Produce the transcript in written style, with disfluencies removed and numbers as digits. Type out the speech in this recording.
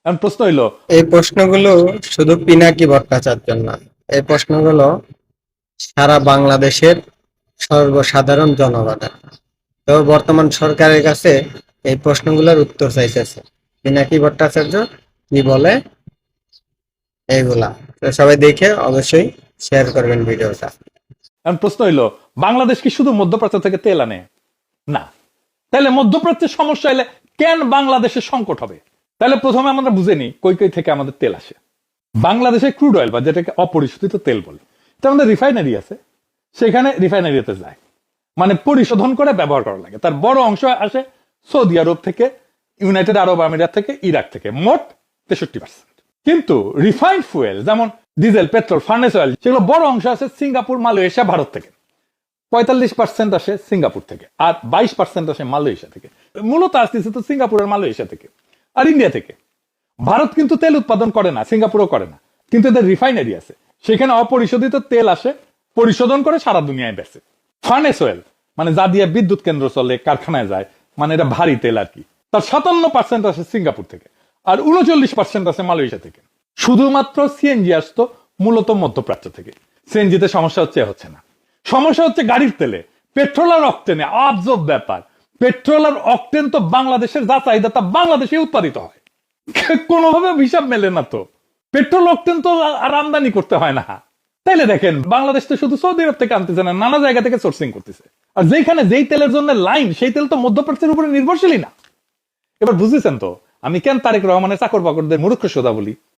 এখন প্রশ্ন হইলো, এই প্রশ্নগুলো শুধু পিনাকি ভট্টাচার্যের না, এই প্রশ্নগুলো সারা বাংলাদেশের সর্বসাধারণ জনগণের। তো বর্তমান সরকারের কাছে এই প্রশ্নগুলোর উত্তর চাইতেছে পিনাকি ভট্টাচার্য কি বলে এইগুলা। তো সবাই দেখে অবশ্যই শেয়ার করবেন ভিডিওটা। এখন প্রশ্ন হইলো, বাংলাদেশ কি শুধু মধ্যপ্রাচ্য থেকে তেল আনে? না। তাহলে মধ্যপ্রাচ্যের সমস্যা এলে কেন বাংলাদেশের সংকট হবে? তাহলে প্রথমে আমরা বুঝে নিই কই কই থেকে আমাদের তেল আসে। বাংলাদেশে ক্রুড অয়েল বা যেটাকে অপরিশোধিত তেল বলে, তো আমাদের রিফাইনারি আছে, সেখানে রিফাইনারিতে যায়, মানে পরিশোধন করে ব্যবহার করা লাগে। তার বড় অংশ আসে সৌদি আরব থেকে, ইউনাইটেড আরব আমিরাত থেকে, ইরাক থেকে, মোট 63%। কিন্তু রিফাইন্ড ফুয়েল যেমন ডিজেল, পেট্রোল, ফার্নেস অয়েল, সেগুলো বড় অংশ আছে সিঙ্গাপুর, মালয়েশিয়া, ভারত থেকে। 45% আসে সিঙ্গাপুর থেকে, আর 22% আসে মালয়েশিয়া থেকে। মূলত আসতেছে তো সিঙ্গাপুর আর মালয়েশিয়া থেকে আর ইন্ডিয়া থেকে। ভারত কিন্তু তেল উৎপাদন করে না, সিঙ্গাপুরও করে না, কিন্তু এদের রিফাইনারি আছে, সেখানে অপরিশোধিত তেল আসে, পরিশোধন করে সারা দুনিয়ায় বেচে। ফার্নেস অয়েল মানে যা দিয়ে বিদ্যুৎ কেন্দ্র চলে, কারখানায় যায়, মানে এটা ভারী তেল আর কি, তার 57% আসে সিঙ্গাপুর থেকে, আর 39% আসে মালয়েশিয়া থেকে। শুধুমাত্র সিএনজি আসতো মূলত মধ্যপ্রাচ্য থেকে। সিএনজিতে সমস্যা হচ্ছে না, সমস্যা হচ্ছে গাড়ির তেলে, পেট্রোল আর অকটেনে। আজব ব্যাপার, পেট্রোল আর অকটেন তো বাংলাদেশের যা চাহিদা তা বাংলাদেশে উৎপাদিত হয়, কোনোভাবে হিসাব মেলে না তো। পেট্রোল অকটেন তো আর আমদানি করতে হয় না। তাইলে দেখেন, বাংলাদেশ তো শুধু সৌদি আরব থেকে আনতেছে না, নানা জায়গা থেকে সোর্সিং করতেছে। আর যেখানে যেই তেলের জন্য লাইন, সেই তেল তো মধ্যপ্রাচ্যের উপরে নির্ভরশীলই না। এবার বুঝেছেন তো আমি কেন তারেক রহমানের চাকর বাকরদের মূর্খ সোদা বলি?